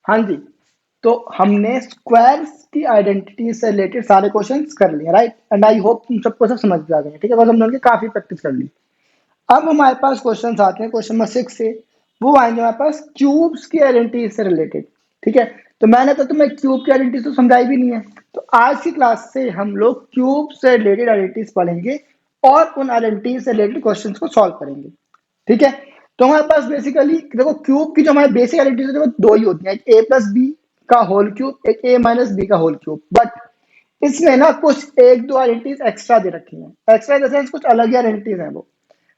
हाँ जी, तो हमने स्क्वायर्स की आइडेंटिटी से रिलेटेड सारे क्वेश्चंस कर लिए, राइट, एंड आई होप तुम सबको सब समझ आ गए, ठीक है, बिकॉज हम लोगों ने काफी प्रैक्टिस कर ली। अब हमारे पास क्वेश्चन आते हैं क्वेश्चन नंबर 6 से, वो आएंगे हमारे पास क्यूब्स की आइडेंटिटी से रिलेटेड, ठीक है। तो मैंने तो तुम्हें क्यूब की आइडेंटिटी तो समझाई भी नहीं है, तो आज की क्लास से हम लोग क्यूब से रिलेटेड आइडेंटिटीज पढ़ेंगे और उन आइडेंटिटी से रिलेटेड क्वेश्चन को सॉल्व करेंगे, ठीक है। तो हमारे पास बेसिकली देखो क्यूब की जो हमारी बेसिक आइडेंटिटी है वो दो ही होती है, एक ए प्लस बी का होल क्यूब, एक ए माइनस बी का होल क्यूब, बट इसमें ना कुछ एक दो आइडेंटिटीज एक्स्ट्रा दे रखी हैं, एक्स्ट्रा इन द सेंस कुछ अलग ही आइडेंटिटीज हैं वो,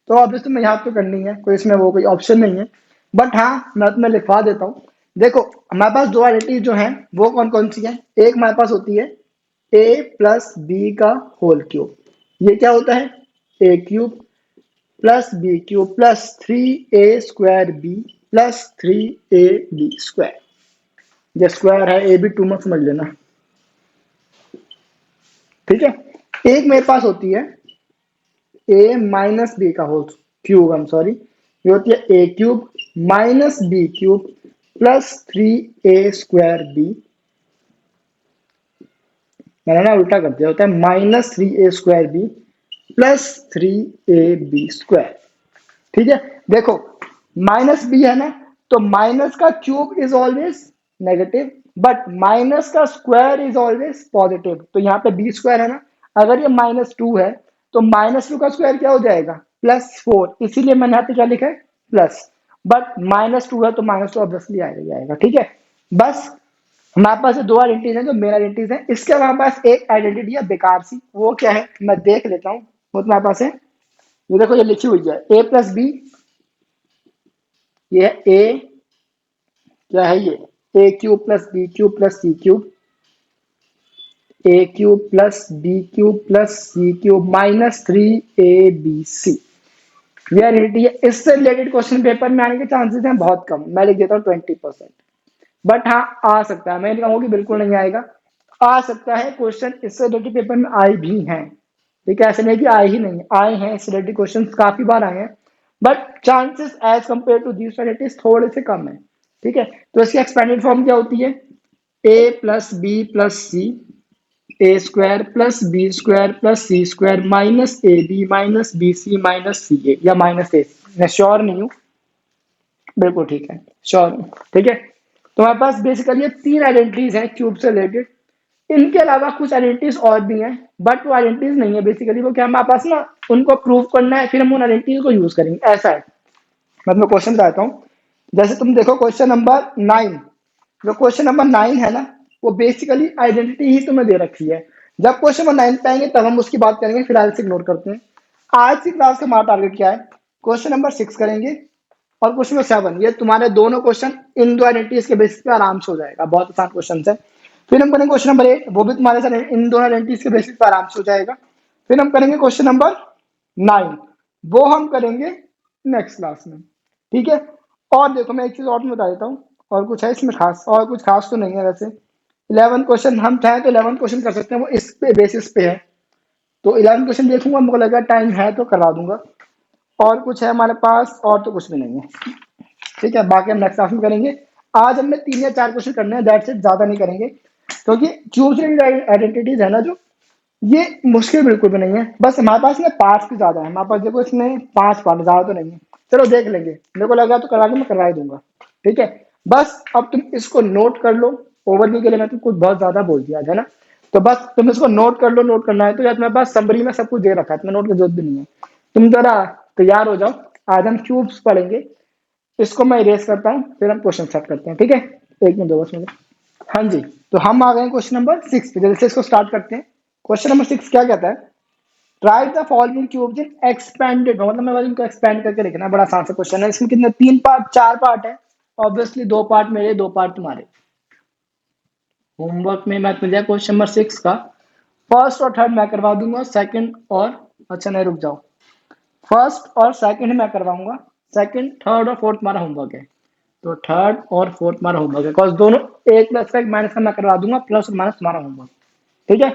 तो ऑब्वियसली मैं याद तो करनी है, कोई इसमें वो कोई ऑप्शन नहीं है, बट हाँ मैं तुम्हें लिखवा देता हूँ। देखो हमारे पास दो आइडेंटिटी जो हैं वो कौन कौन सी है, एक हमारे पास होती है ए प्लस बी का होल क्यूब, ये क्या होता है, ए cube plus B cube plus 3a² B plus 3ab², ये स्क्वायर है, ए बी टू मत समझ लेना, ठीक है। एक मेरे पास होती है ए माइनस बी का whole cube, I am sorry, ये होती है ए cube minus b cube plus 3a² b, मैंने ना उल्टा कर दिया, होता है -3a² बी प्लस 3ab², ठीक है। देखो माइनस बी है ना, तो माइनस का cube is always negative, but minus का स्क्वायर इज ऑलवेज पॉजिटिव, तो यहाँ पे b² है ना, अगर ये -2 है तो -2 का स्क्वायर क्या हो जाएगा, +4, इसीलिए मैंने यहाँ पे क्या लिखा है प्लस, बट -2 है तो -2 ऑब्वियसली आएगा ही आएगा, ठीक है। बस हमारे पास दो आइडेंटिटीज हैं जो मेन आइडेंटिटीज हैं, इसके हमारे पास एक आइडेंटिटी है बेकार सी, वो क्या है मैं देख लेता हूँ, वो तुम्हारे पास है, ये देखो ये लिखी हुई है ए प्लस बी, ये है ए, क्या है ये, a cube plus B cube plus c cube, a cube plus B cube plus c cube -3ab/c, ये आइडेंटिटी है। इससे रिलेटेड क्वेश्चन पेपर में आने के चांसेस हैं बहुत कम, मैं लिख देता हूँ 20%, बट हाँ आ सकता है, मैं नहीं कहूँगा कि बिल्कुल नहीं आएगा, आ सकता है क्वेश्चन इससे रिलेटेड पेपर में आए भी हैं, ठीक है, ऐसे नहीं कि आए ही नहीं, आए हैं इससे रिलेटेड क्वेश्चन काफी बार आए हैं, but chances as compare to these varieties थोड़े से कम है, ठीक है। तो इसकी एक्सपेंडेड फॉर्म क्या होती है, A plus B plus C, a² plus b² plus c² -ab -bc -ca या -a, मैं श्योर नहीं हूँ, बिल्कुल ठीक है, श्योर हूँ, ठीक है। तो हमारे पास बेसिकली ये तीन आइडेंटिटीज हैं क्यूब से रिलेटेड, इनके अलावा कुछ आइडेंटिटीज और भी हैं, बट वो आइडेंटिटीज नहीं है, बेसिकली वो क्या हमारे पास ना उनको प्रूव करना है, फिर हम उन आइडेंटिटीज को यूज करेंगे, ऐसा है। मैं क्वेश्चन बताता हूँ, जैसे तुम देखो क्वेश्चन नंबर 9, जो क्वेश्चन नंबर 9 है ना, वो बेसिकली आइडेंटिटी ही तुम्हें दे रखी है, जब क्वेश्चन नंबर 9 पे आएंगे तब हम उसकी बात करेंगे, फिलहाल से इग्नोर करते हैं। आज की क्लास का हमारा टारगेट क्या है, क्वेश्चन नंबर 6 करेंगे और क्वेश्चन नंबर 7, ये तुम्हारे दोनों क्वेश्चन इन दो आइडेंटिटीज के बेसिस पे आराम से हो जाएगा, बहुत आसान क्वेश्चन है। फिर हम करेंगे क्वेश्चन नंबर 8, वो भी तुम्हारे साथ इन दोनों आइडेंटिटीज के बेसिस पे आराम से हो जाएगा। फिर हम करेंगे क्वेश्चन नंबर 9, वो हम करेंगे नेक्स्ट क्लास में, ठीक है। और देखो मैं एक चीज और बता देता हूँ, और कुछ है इसमें खास, और कुछ खास तो नहीं है वैसे, 11 क्वेश्चन हम चाहें तो 11 क्वेश्चन कर सकते हैं, वो इस पे बेसिस पे है, तो 11 क्वेश्चन देखूंगा, मुझे लगा टाइम है तो करवा दूंगा, और कुछ है हमारे पास, और तो कुछ भी नहीं है, ठीक है, बाकी हम नेक्स्ट क्लास में करेंगे। आज हमने 3 या 4 क्वेश्चन करने हैं, दैट्स इट, ज्यादा नहीं करेंगे, क्योंकि क्यूब आइडेंटिटीज है ना जो, ये मुश्किल बिल्कुल भी नहीं है, बस हमारे पास ना पार्ट्स भी ज्यादा है, हमारे पास देखो इसमें 5 पार्ट, ज्यादा तो नहीं है, चलो देख लेंगे, मेरे को लगा तो करवा के मैं करवा ही दूंगा, ठीक है। बस अब तुम इसको नोट कर लो, ओवरव्यू के लिए मैं तुमको बहुत ज्यादा बोल दिया है ना, तो बस तुम इसको नोट कर लो, नोट करना है तो, या तुम्हारे पास समरी में सब कुछ दे रखा है, तुम्हें नोट की जरूरत भी नहीं है, तुम जरा तैयार हो जाओ, आज हम क्यूब्स पढ़ेंगे, इसको मैं इरेज करता हूँ, फिर हम क्वेश्चन स्टार्ट करते हैं, ठीक है, एक मिनट दो बस मुझे। हाँ जी, तो हम आ गए क्वेश्चन नंबर 6 पे, जल्दी से इसको स्टार्ट करते हैं। क्वेश्चन नंबर 6 क्या कहता है, right the following cubes in expanded, मतलब मैं इनको एक्सपेंड करके लिखना है, बड़ा आसान सा क्वेश्चन है, इसमें कितने 3 पार्ट 4 पार्ट है, ऑब्वियसली 2 पार्ट मेरे 2 पार्ट तुम्हारे। होमवर्क में मैं तुझे क्वेश्चन नंबर 6 का फर्स्ट और थर्ड मैं करवा दूंगा, सेकंड और, अच्छा नहीं रुक जाओ, फर्स्ट और सेकंड मैं करवाऊंगा, सेकंड थर्ड और फोर्थ तुम्हारा होमवर्क है, तो थर्ड और फोर्थ तुम्हारा होमवर्क है, बिकॉज दोनों एक प्लस का एक माइनस का मैं करवा दूंगा, प्लस और माइनस तुम्हारा होमवर्क, ठीक है।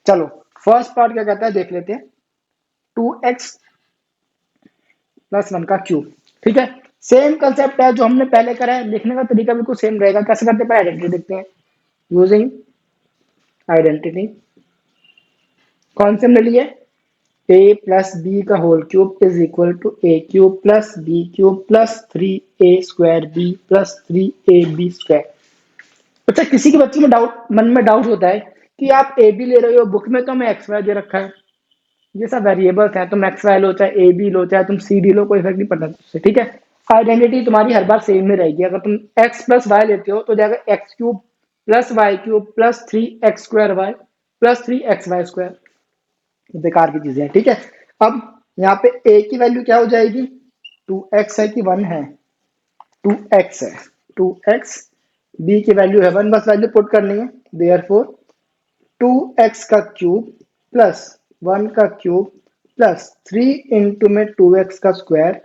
चलो फर्स्ट पार्ट क्या कहता है देख लेते हैं, 2x + 1 का क्यूब, ठीक है। सेम कंसेप्ट है जो हमने पहले करा है, लिखने का तरीका बिल्कुल सेम रहेगा। कैसे करते हैं, पहले आइडेंटिटी देखते हैं। यूजिंग आइडेंटिटी, कौन से हमने लिए, ए प्लस बी का whole cube is equal to a cube plus B cube plus 3a² B plus 3ab²। अच्छा, किसी के बच्चे में डाउट, मन में डाउट होता है कि आप ए बी ले रहे हो, बुक में तो हमें एक्स वाई दे रखा है, ये सब वेरिएबल्स हैं, तुम एक्स वाई लो चाहे ए बी लो चाहे तुम सी डी लो, कोई फर्क नहीं पड़ता तुझसे, ठीक है। आइडेंटिटी तुम्हारी हर बार सेम ही रहेगी। अगर तुम एक्स प्लस वाई लेते हो तो जाएगा x cube plus y cube plus 3x² y plus 3xy²। बेकार की चीजें हैं, ठीक है। अब यहाँ पे a की वैल्यू क्या हो जाएगी, 2x है कि 1 है, 2x है, 2x। b की वैल्यू है 1, बस वैल्यू पुट करनी है। देयरफॉर 2x का क्यूब प्लस 1 का क्यूब प्लस 3 इंटू में 2x का स्क्वायर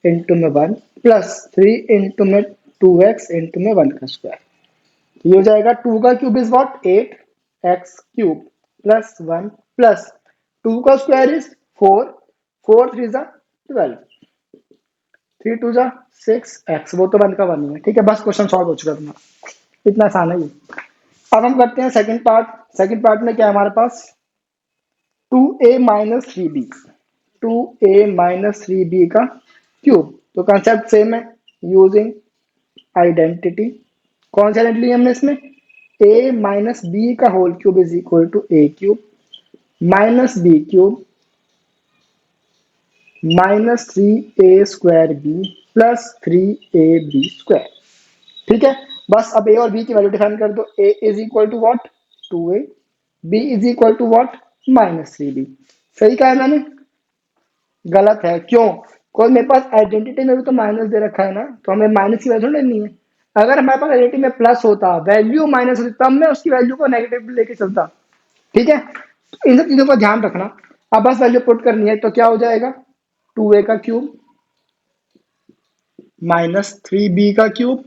इंटू में 1 प्लस 3 इंटू में 2x इंटू में 1 का स्क्वायर। ये हो जाएगा 2 का cube is what, 8x cube plus 1 plus 2 का स्क्वायर इज 4, 4 3 जा 12, 3 2 जा 6x, वो तो 1 का 1 ही है, ठीक है। बस क्वेश्चन सॉल्व हो चुका तुम्हारा, इतना आसान है ये। अब हम करते हैं सेकंड पार्ट। सेकंड पार्ट में क्या है हमारे पास, 2a minus 3b, 2a minus 3b का क्यूब। तो कंसेप्ट सेम है, यूजिंग आइडेंटिटी। कौन सी आइडेंटिटी हमने इसमें, a माइनस बी का whole cube is equal to a cube minus b cube minus 3a² B plus 3ab²। ठीक है, बस अब a और b की वैल्यू डिफाइन कर दो। a is equal to what, 2a, b is equal to what, minus 3b। सही कहा है मैंने, गलत है, क्यों, कोई मेरे पास आइडेंटिटी में भी तो माइनस दे रखा है ना, तो हमें माइनस की वैल्यू लेनी है। अगर हमारे पास आइडेंटिटी में प्लस होता, वैल्यू माइनस होती, तब मैं उसकी वैल्यू को नेगेटिव लेके चलता, ठीक है। तो इन सब चीजों का ध्यान रखना। अब बस वैल्यू पुट करनी है, तो क्या हो जाएगा, 2a का क्यूब माइनस 3b का क्यूब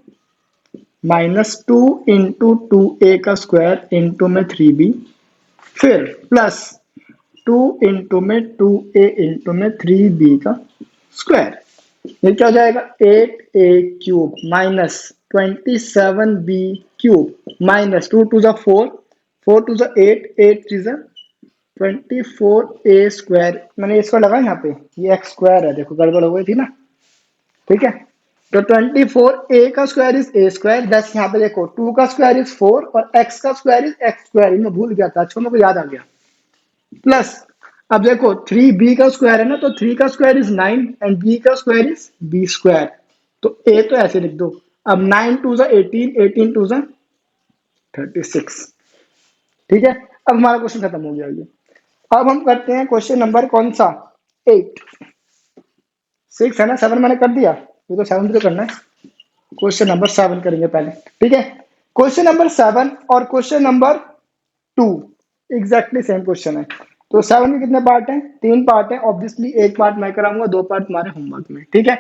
माइनस 2 इंटू 2a का स्क्वायर इंटू में 3b, फिर प्लस 2 इंटू में 2a इंटू में 3b का स्क्वायर। ये क्या हो जाएगा, 8a cube minus 27b cube minus 2 2 जा 4, 4 2 जा 8, 8 3 जा 24a²। मैंने इसको लगा यहाँ पे, ये x² है, देखो गड़बड़ हो गई थी ना, ठीक है। तो 24a का स्क्वायर इज a², दस यहाँ पे देखो 2 का स्क्वायर इज 4 और x का स्क्वायर इज x², मैं भूल गया था, अच्छा मेरे को याद आ गया। प्लस अब देखो 3b का स्क्वायर है ना, तो 3 का स्क्वायर इज 9 एंड b का स्क्वायर इज b²। तो a तो ऐसे लिख दो। अब 9 2 जा 18, 18 2 जा 36, ठीक है। अब हमारा क्वेश्चन खत्म हो गया ये। अब हम करते हैं क्वेश्चन नंबर कौन सा, 8, 6 है ना, 7 मैंने कर दिया, ये तो 7 भी तो करना है। क्वेश्चन नंबर 7 करेंगे पहले, ठीक है। क्वेश्चन नंबर 7 और question number 2 exactly same question है। तो 7 के कितने पार्ट हैं, 3 पार्ट हैं। ऑब्वियसली एक पार्ट मैं कराऊंगा, 2 पार्ट तुम्हारे होमवर्क में, ठीक है।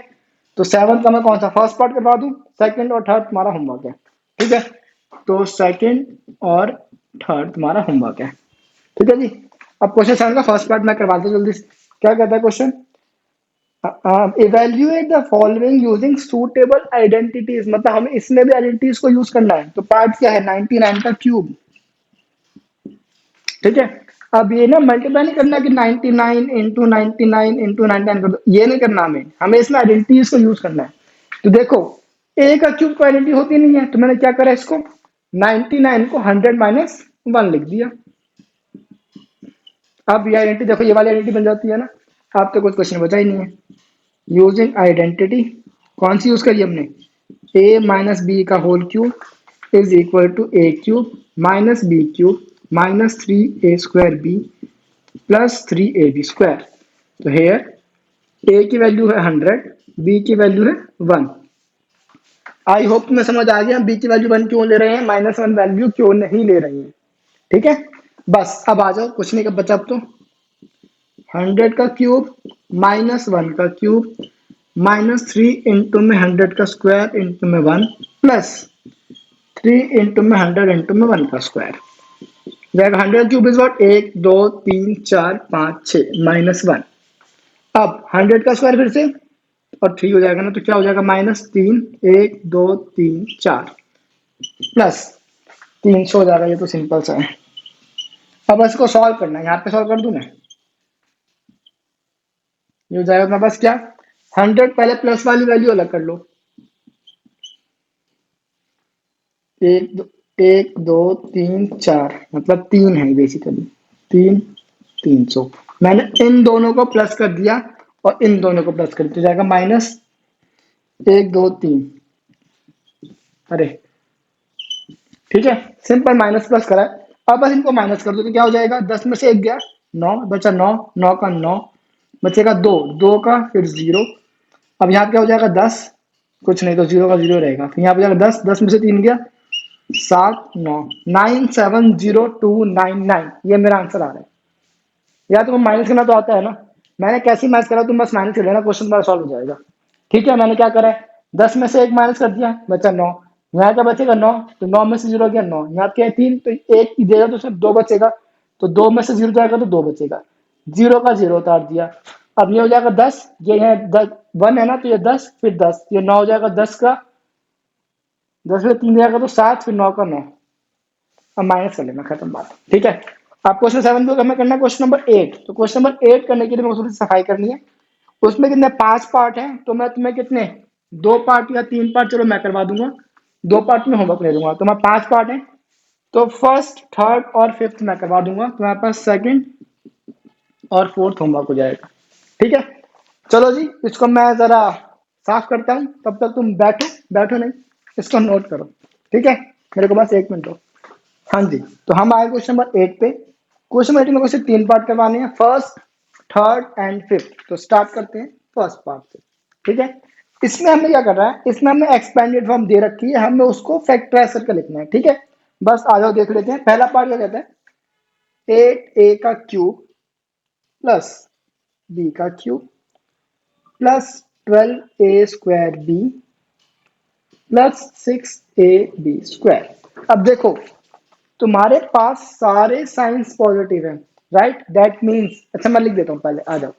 तो 7 का मैं कौन सा फर्स्ट पार्ट करवा दूं, सेकंड और थर्ड तुम्हारा होमवर्क है, ठीक है। तो सेकंड और थर्ड तुम्हारा होमवर्क है, ठीक है जी। अब क्वेश्चन 7 का फर्स्ट पार्ट मैं करवाता हूं जल्दी से। क्या कहता है question, evaluate the following using suitable identities, मतलब हमें इसमें भी आइडेंटिटीज को यूज करना है। तो पार्ट क्या है, 99 का क्यूब, ठीक है। अब ये ना मल्टीप्लाई नहीं करना कि 99 इंटू 99 इंटू 99 कर दो, ये नहीं करना, हमें हमें इसमें आइडेंटिटीज को यूज करना है। तो देखो ए का क्यूब को आइडेंटिटी होती नहीं है, तो मैंने क्या करा, इसको 99 को 100 माइनस 1 लिख दिया। अब ये आइडेंटिटी देखो, ये वाली आइडेंटिटी बन जाती है ना। अब तो कुछ क्वेश्चन बचा ही नहीं है। यूजिंग आइडेंटिटी कौन सी यूज करी हमने, ए माइनस बी का whole cube is equal to a cube minus b cube minus 3a² B plus 3ab²। तो हेयर ए की वैल्यू है 100, बी की वैल्यू है 1। आई होप तुम्हें समझ आ गया बी की वैल्यू 1 क्यों ले रहे हैं, -1 वैल्यू क्यों नहीं ले रही है, ठीक है। बस अब आ जाओ, कुछ नहीं, कब बचा अब तो 100 का क्यूब माइनस 1 का क्यूब माइनस 3 इंटू में 100 का स्क्वायर इंटू में 1 प्लस 3 इंटू में 100 इंटू में 1 का स्क्वायर। 100 cube is what, 1 2 3 4 5 6 -1। अब 100 का स्क्वायर फिर से, और 3 हो जाएगा ना, तो क्या हो जाएगा -3, 1 2 3 4 प्लस 300 हो जाएगा। ये तो सिंपल सा है। अब इसको सॉल्व करना है, यहाँ पे सॉल्व कर दूं मैं। ये हो जाएगा अपना पास क्या, 100 पहले प्लस वाली वैल्यू अलग कर लो। एक दो तीन चार, मतलब 3 है बेसिकली, 3 300। मैंने इन दोनों को प्लस कर दिया और इन दोनों को प्लस कर दिया, तो जाएगा -1 2 3। अरे ठीक है, सिंपल माइनस प्लस करा है। अब बस इनको माइनस कर दो तो क्या हो जाएगा, 10 में से 1 गया, 9 बचा, 9 9 का 9 बचेगा, 2 2 का फिर 0। अब यहाँ क्या हो जाएगा, 10, कुछ नहीं तो 0 का 0 रहेगा, फिर यहाँ पे जाएगा 10, 10 में से 3 गया, 7 9 970,299। ये मेरा आंसर आ रहा है। या तुम्हें माइनस करना तो आता है ना, मैंने कैसे माइनस करा, तुम बस माइनस कर लेना, क्वेश्चन तुम्हारा सॉल्व हो जाएगा। ठीक है, मैंने क्या करा है, 10 में से 1 माइनस कर दिया, बचा 9। यहाँ क्या बचेगा, 9, तो 9 में से 0 गया 9, यहाँ क्या है 3, तो 1 ही देगा तो सिर्फ 2 बचेगा, तो 2 में से 0 जाएगा तो 2 बचेगा, 0 का 0 उतार दिया। अब ये हो जाएगा 10, ये है 10 1 है ना, तो ये 10 फिर 10, ये 9 हो जाएगा 10 का, 10 में 3 जाएगा तो 7, फिर 9 का 9। अब माइनस कर लेना, खत्म बात। ठीक है, अब क्वेश्चन 7 को हमें करना है क्वेश्चन नंबर 8। तो क्वेश्चन नंबर 8 करने के लिए मेरे को थोड़ी सफाई करनी है। उसमें कितने 5 पार्ट हैं, तो मैं तुम्हें कितने 2 पार्ट या 3 पार्ट, चलो मैं करवा दूंगा, 2 पार्ट में होमवर्क ले लूंगा। तो मैं 5 पार्ट है, तो फर्स्ट थर्ड और फिफ्थ मैं करवा दूंगा, तुम्हारे पास सेकंड और फोर्थ होमवर्क हो जाएगा। ठीक है, चलो जी, इसको मैं जरा साफ करता हूँ, तब तक तुम बैठो, बैठो नहीं, इसको नोट करो। ठीक है, मेरे को बस 1 मिनट दो। हाँ जी, तो हम आए क्वेश्चन नंबर 8 पे। क्वेश्चन नंबर 8 में को सिर्फ 3 पार्ट करवाने हैं, फर्स्ट थर्ड एंड फिफ्थ। तो स्टार्ट करते हैं फर्स्ट पार्ट से। ठीक है, इसमें हमें क्या करना है, इसमें हमें एक्सपेंडेड फॉर्म दे रखी है, हमें उसको फैक्टराइज करके लिखना है। ठीक है, बस आ जाओ देख लेते हैं। पहला पार्ट क्या कहता है, 8a का क्यूब प्लस b का cube plus 12a square b plus 6ab square. अब देखो, तुम्हारे पास सारे साइंस पॉजिटिव है, राइट, दैट मीन्स, अच्छा मैं लिख देता हूँ पहले, आ जाओ।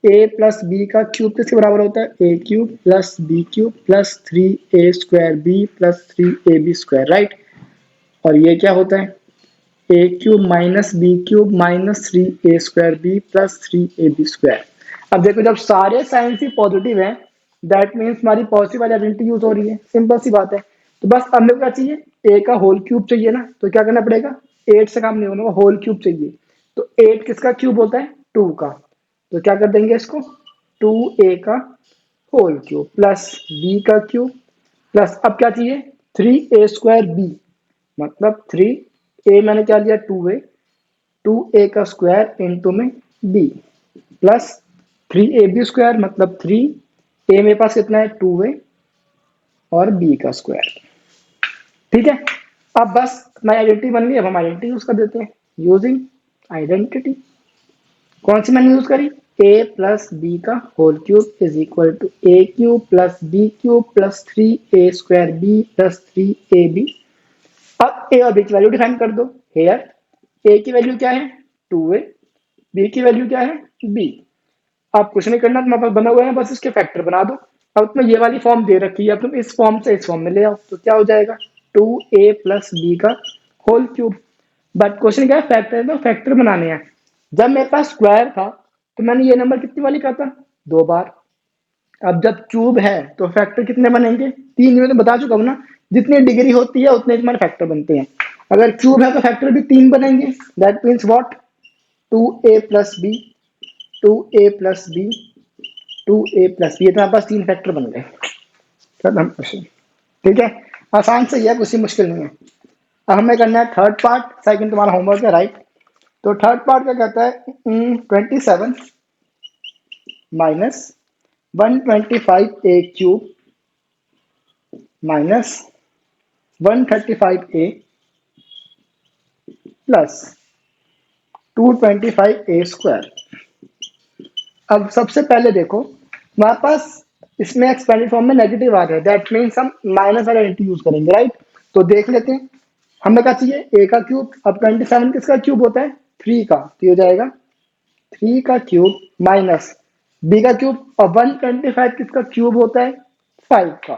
a प्लस बी का क्यूब किसके बराबर होता है, a cube plus B cube plus 3a square b plus 3ab square, right. और ये क्या होता है, a cube minus b cube minus 3a square b plus 3ab square. अब देखो, जब सारे साइंस ही पॉजिटिव हैं, दैट मीन्स हमारी पॉजिटिव वाली आइडेंटिटी यूज हो रही है, सिंपल सी बात है। तो बस हमें क्या चाहिए, a का होल क्यूब चाहिए ना, तो क्या करना पड़ेगा, 8 से काम नहीं होगा, होल क्यूब चाहिए। तो 8 किसका क्यूब होता है, 2 का, तो क्या कर देंगे इसको, 2a का होल क्यूब प्लस b का क्यूब प्लस, अब क्या चाहिए, 3a स्क्वायर b, मतलब 3a मैंने क्या लिया, 2a का स्क्वायर इंटू में b प्लस 3ab स्क्वायर, मतलब 3a मेरे पास कितना है, 2a और b का स्क्वायर। ठीक है, अब बस हमारी आइडेंटिटी बन गई। अब हम आइडेंटिटी यूज कर देते हैं, यूजिंग आइडेंटिटी। कौन सी मैंने यूज करी, a प्लस बी का whole cube is equal to a cube plus b cube plus 3a square b plus 3ab। अब a और b की वैल्यू डिफाइन कर दो। हेयर a की वैल्यू क्या है, 2a, b की वैल्यू क्या है, b। अब कुछ नहीं करना, तुम्हारे पास बना हुआ है, बस इसके फैक्टर बना दो। अब तुम्हें ये वाली फॉर्म दे रखी है, अब तुम इस फॉर्म से इस फॉर्म में ले आओ, तो क्या हो जाएगा, 2a प्लस b का होल क्यूब। बट क्वेश्चन क्या है, फैक्टर है, तो फैक्टर बनाने हैं। जब मेरे पास स्क्वायर था, तो मैंने ये नंबर कितनी वाली कहा था, 2 बार। अब जब क्यूब है तो फैक्टर कितने बनेंगे, 3। मैं तो बता चुका हूँ ना, जितनी डिग्री होती है उतने तुम्हारे फैक्टर बनते हैं। अगर क्यूब है तो फैक्टर भी 3 बनेंगे, that means what, 2a plus b, 2a plus b, 2a plus b, तुम्हारे पास 3 फैक्टर बन गए। खत्म क्वेश्चन। ठीक है, आसान से ही है, कुछ ही मुश्किल नहीं है। अब हमें करना है थर्ड पार्ट, सेकंड तुम्हारा होमवर्क है, राइट। तो थर्ड पार्ट क्या कहता है, 27 minus 125a cube minus 135a plus 225a square. अब सबसे पहले देखो, हमारे पास इसमें एक्सपेंडेड फॉर्म में नेगेटिव आ रहा है, दैट मीन्स हम माइनस वाला आइडेंटिटी यूज करेंगे, राइट। तो देख लेते हैं, हमें क्या चाहिए, a का क्यूब। अब 27 किसका क्यूब होता है, 3 का, तो ये हो जाएगा 3 का क्यूब माइनस बी का क्यूब, और 125 किसका क्यूब होता है? 5 का।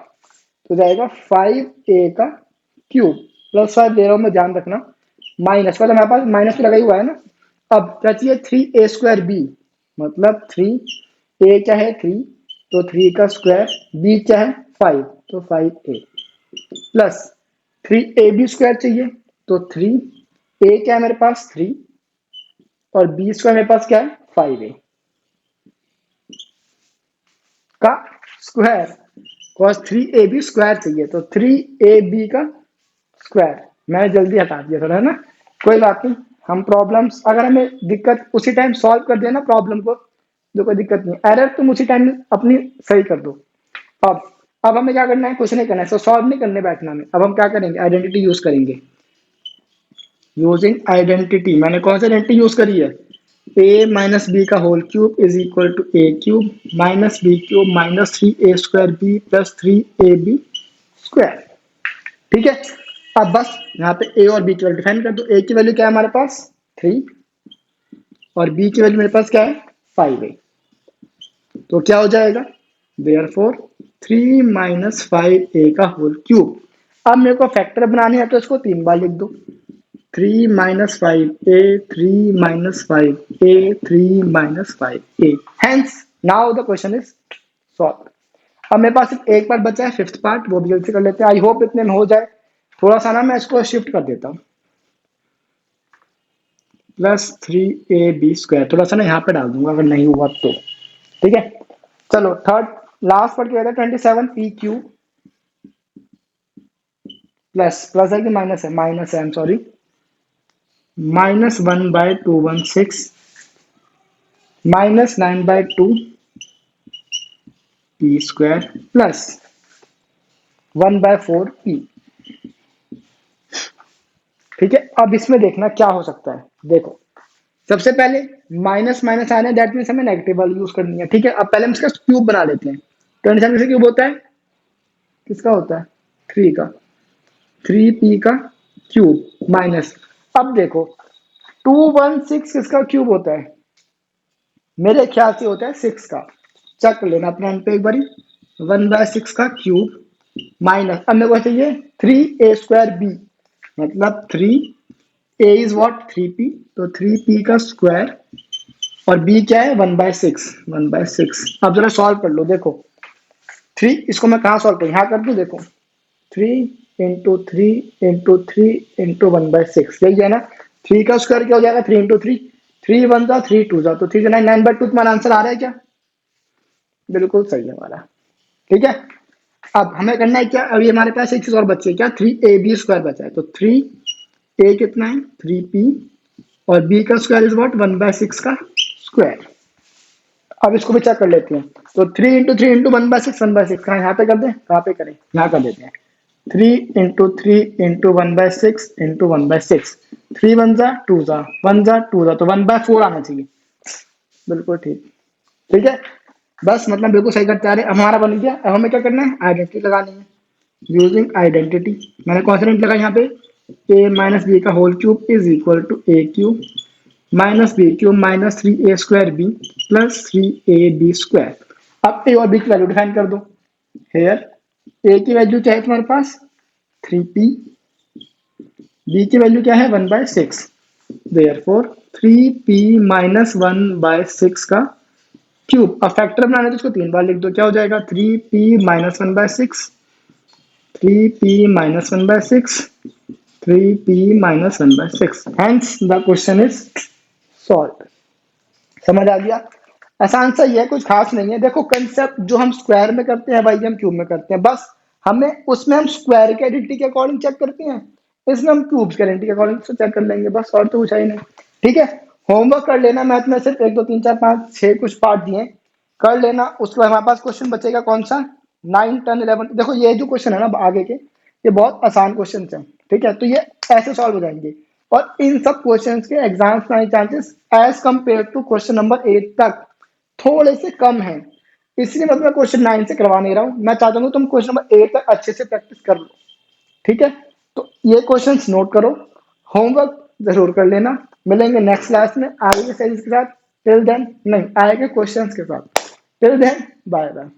तो जाएगा 5a का क्यूब प्लस 5 दे रहा हूं मैं, ध्यान रखना। माइनस वाला हमारे पास माइनस तो लगा ही हुआ है ना। अब क्या चाहिए? 3a² b, मतलब 3a क्या है? 3, तो 3 का स्क्वायर, b क्या है? 5, तो 5a प्लस 3ab² चाहिए, तो 3a क्या है मेरे पास? 3, और b² मेरे पास क्या है? 5a का स्क्वायर, cos 3ab² चाहिए, तो 3ab का स्क्वायर। मैंने जल्दी हटा दिया थोड़ा, है ना, कोई बात नहीं। हम प्रॉब्लम्स अगर हमें दिक्कत उसी टाइम सॉल्व कर देना प्रॉब्लम को, तो कोई दिक्कत नहीं, एरर तुम उसी टाइम अपनी सही कर दो। अब अब हमें क्या करना है? कुछ नहीं करना है, सो सॉल्व नहीं करने बैठना हमें। अब हम क्या करेंगे? आइडेंटिटी यूज करेंगे। यूजिंग आइडेंटिटी, मैंने कौन सी आइडेंटिटी यूज करी है? ए माइनस बी का whole cube is equal to a cube minus b cube minus 3a² b plus 3ab square. ठीक है। अब बस यहाँ पे ए और बी की वैल्यू डिफाइन कर दो। ए की वैल्यू क्या है हमारे पास? 3, और बी की वैल्यू मेरे पास क्या है? 5 है। तो क्या हो जाएगा? देयरफॉर 3 माइनस 5a का होल क्यूब। अब मेरे को फैक्टर बनाने है, तो इसको 3 बार लिख दो। 3 minus 5a, 3 minus 5a, 3 minus 5a। Hence now the question is solve. अब मेरे पास सिर्फ एक बार बचा है, फिफ्थ पार्ट, वो भी जल्दी से कर लेते हैं। आई होप इतने में हो जाए। थोड़ा सा ना मैं इसको शिफ्ट कर देता हूँ, प्लस 3ab²। थोड़ा सा ना यहाँ पे डाल दूंगा अगर नहीं हुआ तो। ठीक है, चलो थर्ड लास्ट पढ़ के कहते हैं 27p³ प्लस, प्लस है कि माइनस है? माइनस है, आई am sorry. -1/216 -9/2p² plus 1/4p। ठीक है, अब इसमें देखना क्या हो सकता है। देखो, सबसे पहले माइनस माइनस आना है, दैट मीन्स हमें नेगेटिव वाली यूज करनी है। ठीक है, अब पहले हम इसका क्यूब बना लेते हैं। 27 कैसे क्यूब होता है? किसका होता है? 3 का। 3p का क्यूब माइनस, अब देखो 216 किसका क्यूब होता है? मेरे ख्याल से होता है 6 का। चेक कर लेना अपने पे एक बारी। 1/6 का क्यूब माइनस, अब मेरे को चाहिए 3a²b, मतलब 3a इज वॉट? 3p, तो 3p का स्क्वायर, और b क्या है? 1/6, 1/6। अब जरा सॉल्व कर लो। देखो 3, इसको मैं कहाँ सॉल्व करूँ? यहाँ कर दूँ। देखो 3 × 3 × 3 × 1/6, यही है ना। 3 का स्क्वायर क्या हो जाएगा? 3 × 3, 3 × 1 = 3 × 2 = तो 3 × 9 9/2 तुम्हारा आंसर आ रहा है क्या? बिल्कुल सही है हमारा। ठीक है, अब हमें करना है क्या? अभी हमारे पास एक चीज और बची है, क्या? 3ab² बचा है, तो 3a कितना है? 3p, और b का स्क्वायर इज वॉट? 1/6 का स्क्वायर। अब इसको भी चेक कर लेते हैं। तो 3 × 3 × 1/6, 1/6 कहाँ? यहाँ पे कर दें? कहाँ पे करें? यहाँ कर देते हैं। 3 × 3 × 1/6 × 1/6, 3 1 जा 2 जा 1 जा 2 जा, तो 1/4 आना चाहिए। बिल्कुल ठीक। ठीक है, बस मतलब बिल्कुल सही करते आ रहे। अब हमारा बन गया। अब हमें क्या करना है? आइडेंटिटी लगानी है। यूजिंग आइडेंटिटी, मैंने कौन सा आइडेंटिटी लगा यहाँ पे? a माइनस बी का whole cube is equal to a cube minus b cube minus 3a² b plus 3ab²। अब a और b की वैल्यू डिफाइन कर दो। हेयर a की वैल्यू क्या है तुम्हारे पास? 3p, b की वैल्यू क्या है? 1/6। देयरफॉर 3p माइनस 1/6 का क्यूब। अब फैक्टर बनाना है तो इसको 3 बार लिख दो। क्या हो जाएगा? 3p minus 1/6, 3p minus 1/6, 3p minus 1/6। Hence the question is solve. समझ आ गया? आसान सा ही है, कुछ खास नहीं है। देखो कंसेप्ट जो हम स्क्वायर में करते हैं वही हम क्यूब में करते हैं। बस हमें उसमें हम स्क्वायर के आइडेंटिटी के अकॉर्डिंग चेक करते हैं, इसमें हम क्यूब्स के आइडेंटिटी के अकॉर्डिंग से चेक कर लेंगे, बस और तो कुछ है ही नहीं। ठीक है, होमवर्क कर लेना। मैथ में सिर्फ 1 2 3 4 5 6 कुछ पार्ट दिए, कर लेना। उसके बाद हमारे पास क्वेश्चन बचेगा कौन सा? 9 10 11। देखो ये जो क्वेश्चन है ना आगे के, ये बहुत आसान क्वेश्चन है। ठीक है, तो ये ऐसे सॉल्व हो जाएंगे, और इन सब क्वेश्चंस के एग्जाम्स में आने chances as compare to question number 8 तक थोड़े से कम है। इसलिए मैं क्वेश्चन 9 से करवा नहीं रहा हूँ। मैं चाहता हूँ तुम क्वेश्चन नंबर 8 तक अच्छे से प्रैक्टिस कर लो। ठीक है, तो ये क्वेश्चंस नोट करो, होमवर्क जरूर कर लेना। मिलेंगे नेक्स्ट क्लास में आगे के सीरीज के साथ। टिल देन नहीं, आगे के क्वेश्चंस के साथ। Till then bye bye.